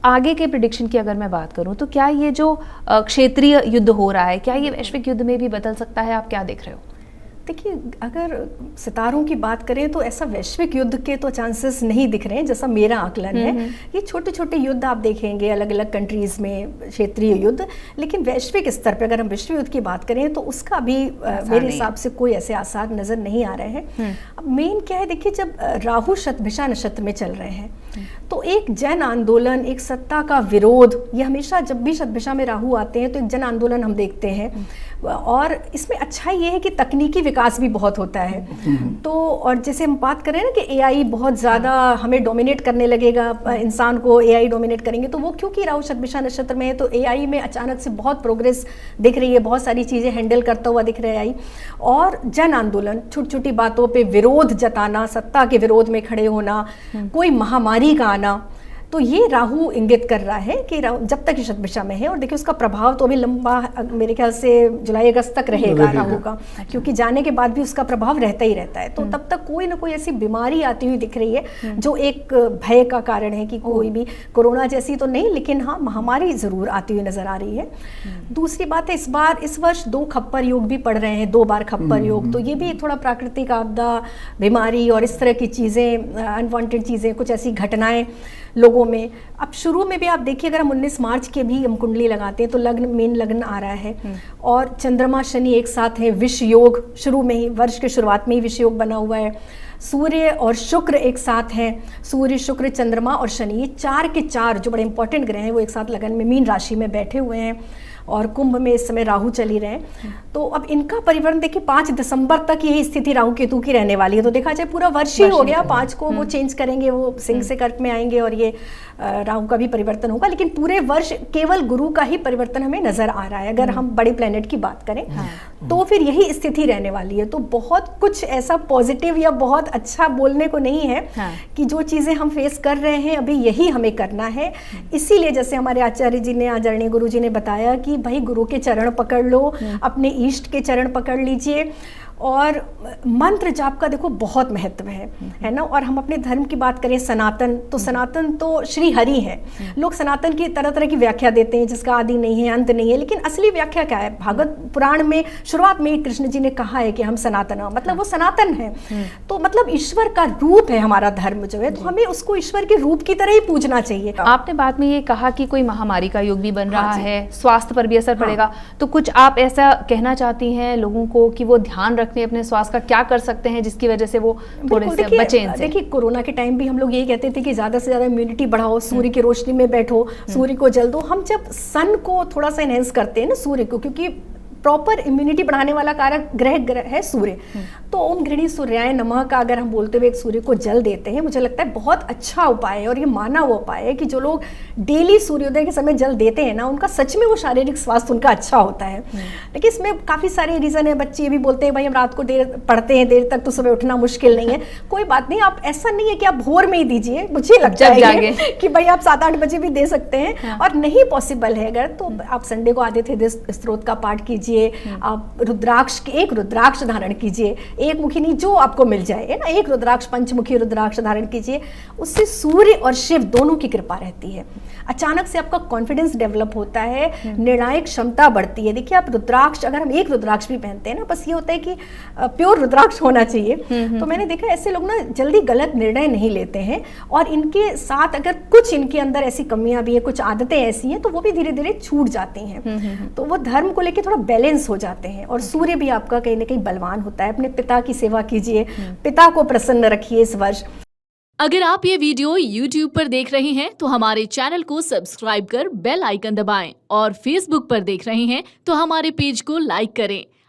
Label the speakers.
Speaker 1: आगे के प्रिडिक्शन की अगर मैं बात करूं तो क्या ये जो क्षेत्रीय युद्ध हो रहा है, क्या ये वैश्विक युद्ध में भी बदल सकता है? आप क्या देख रहे हो?
Speaker 2: देखिए, अगर सितारों की बात करें तो ऐसा वैश्विक युद्ध के तो चांसेस नहीं दिख रहे हैं, जैसा मेरा आकलन है। ये छोटे छोटे युद्ध आप देखेंगे अलग अलग कंट्रीज़ में, क्षेत्रीय युद्ध, लेकिन वैश्विक स्तर पे अगर हम विश्व युद्ध की बात करें तो उसका भी मेरे हिसाब से कोई ऐसे आसार नज़र नहीं आ रहे हैं। अब मेन क्या है, देखिए, जब राहु शतभिषा नक्षत्र में चल रहे हैं तो एक जन आंदोलन, एक सत्ता का विरोध, ये हमेशा जब भी शतभिषा में राहु आते हैं तो एक जन आंदोलन हम देखते हैं। और इसमें अच्छा ये है कि तकनीकी विकास भी बहुत होता है। तो और जैसे हम बात करें ना कि एआई बहुत ज़्यादा हमें डोमिनेट करने लगेगा, इंसान को एआई डोमिनेट करेंगे, तो वो क्योंकि राहु शतभिषा नक्षत्र में है तो एआई में अचानक से बहुत प्रोग्रेस दिख रही है, बहुत सारी चीज़ें हैंडल करता हुआ दिख रहा है एआई। और जन आंदोलन, छोटी छोटी बातों पे विरोध जताना, सत्ता के विरोध में खड़े होना, कोई महामारी का आना, तो ये राहु इंगित कर रहा है कि जब तक शतभिषा में है। और देखिए उसका प्रभाव तो अभी लंबा, मेरे ख्याल से जुलाई अगस्त तक रहेगा राहु का, क्योंकि जाने के बाद भी उसका प्रभाव रहता ही रहता है। तो तब तक कोई ना कोई ऐसी बीमारी आती हुई दिख रही है जो एक भय का कारण है कि कोई भी कोरोना जैसी तो नहीं, लेकिन हाँ महामारी जरूर आती हुई नजर आ रही है। दूसरी बात है, इस वर्ष 2 खप्पर योग भी पड़ रहे हैं, 2 बार खप्पर योग, तो ये भी थोड़ा प्राकृतिक आपदा, बीमारी और इस तरह की चीज़ें, अनवांटेड चीज़ें, कुछ ऐसी घटनाएं लोगों में। अब शुरू में भी आप देखिए, अगर हम 19 मार्च के भी हम कुंडली लगाते हैं तो लग्न, मेन लग्न आ रहा है और चंद्रमा शनि एक साथ है, विष योग शुरू में ही, वर्ष के शुरुआत में ही विष योग बना हुआ है। सूर्य और शुक्र एक साथ हैं, सूर्य शुक्र चंद्रमा और शनि, ये 4 के 4 जो बड़े इंपॉर्टेंट ग्रह हैं वो एक साथ लगन में मीन राशि में बैठे हुए हैं। और कुंभ में इस समय राहु चली रहे हैं। तो अब इनका परिवर्तन देखिए 5 दिसंबर तक यही स्थिति राहु केतु की रहने वाली है। तो देखा जाए पूरा वर्ष ही हो गया, 5 को वो चेंज करेंगे, वो सिंह से कर्क में आएंगे और ये राहु का भी परिवर्तन होगा, लेकिन पूरे वर्ष केवल गुरु का ही परिवर्तन हमें नजर आ रहा है। अगर हम बड़े प्लेनेट की बात करें तो फिर यही स्थिति रहने वाली है। तो बहुत कुछ ऐसा पॉजिटिव या बहुत अच्छा बोलने को नहीं है कि जो चीजें हम फेस कर रहे हैं अभी यही हमें करना है। इसीलिए जैसे हमारे आचार्य जी ने, आदरणीय गुरु जी ने बताया कि भाई गुरु के चरण पकड़ लो, अपने इष्ट के चरण पकड़ लीजिए, और मंत्र जाप का देखो बहुत महत्व है ना। और हम अपने धर्म की बात करें, सनातन, तो सनातन तो श्री हरि है। लोग सनातन की तरह तरह की व्याख्या देते हैं जिसका आदि नहीं है, अंत नहीं है, लेकिन असली व्याख्या क्या है? भागवत पुराण में शुरुआत में कृष्ण जी ने कहा है कि हम सनातन, मतलब वो सनातन है, तो मतलब ईश्वर का रूप है हमारा धर्म जो है, तो हमें उसको ईश्वर के रूप की तरह ही पूजना चाहिए।
Speaker 1: आपने बाद में ये कहा कि कोई महामारी का योग भी बन रहा है, स्वास्थ्य पर भी असर पड़ेगा, तो कुछ आप ऐसा कहना चाहती हैं लोगों को कि वो ध्यान रखते अपने स्वास्थ्य का, क्या कर सकते हैं जिसकी वजह से वो थोड़े से बचें इनसे?
Speaker 2: देखिए कोरोना के टाइम भी हम लोग यही कहते थे कि ज्यादा से ज्यादा इम्यूनिटी बढ़ाओ, सूर्य की रोशनी में बैठो, सूर्य को जल दो। हम जब सन को थोड़ा सा एनहेंस करते हैं ना सूर्य को, क्योंकि प्रॉपर इम्यूनिटी बढ़ाने वाला कारक ग्रह है सूर्य, तो ओम गृणी सूर्याय नमः का अगर हम बोलते हुए एक सूर्य को जल देते हैं, मुझे लगता है बहुत अच्छा उपाय है। और ये माना हुआ उपाय है कि जो लोग डेली सूर्योदय के समय जल देते हैं ना, उनका सच में वो शारीरिक स्वास्थ्य उनका अच्छा होता है। लेकिन इसमें काफ़ी सारे रीज़न है। बच्चे भी बोलते हैं भाई हम रात को देर पढ़ते हैं, देर तक तो सुबह उठना मुश्किल नहीं है। कोई बात नहीं, आप ऐसा नहीं है कि आप भोर में ही दीजिए, मुझे लगता है कि भाई आप 7-8 बजे भी दे सकते हैं। और नहीं पॉसिबल है अगर, तो आप संडे को आदित्य हृदय स्तोत्र का पाठ कीजिए, आप रुद्राक्ष के एक रुद्राक्ष धारण कीजिए, एक मुखी नहीं जो आपको मिल जाए है ना, एक रुद्राक्ष, पंचमुखी रुद्राक्ष धारण कीजिए। उससे सूर्य और शिव दोनों की कृपा रहती है। अचानक से आपका कॉन्फिडेंस डेवलप होता है, निर्णायक क्षमता बढ़ती है। देखिए आप रुद्राक्ष, अगर हम एक रुद्राक्ष भी पहनते हैं ना, बस ये होता है कि प्योर रुद्राक्ष होना चाहिए। तो मैंने देखा ऐसे लोग ना जल्दी गलत निर्णय नहीं लेते हैं, और इनके साथ अगर कुछ इनके अंदर ऐसी कमियां भी है, कुछ आदतें ऐसी हैं, तो वो भी धीरे धीरे छूट जाती हैं। तो वो धर्म को लेकर थोड़ा बैलेंस हो जाते हैं। और सूर्य भी आपका कहीं ना कहीं बलवान होता है। अपने पिता की सेवा कीजिए, पिता को प्रसन्न रखिए इस वर्ष।
Speaker 3: अगर आप ये वीडियो YouTube पर देख रहे हैं तो हमारे चैनल को सब्सक्राइब कर बेल आइकन दबाएं, और Facebook पर देख रहे हैं तो हमारे पेज को लाइक करें।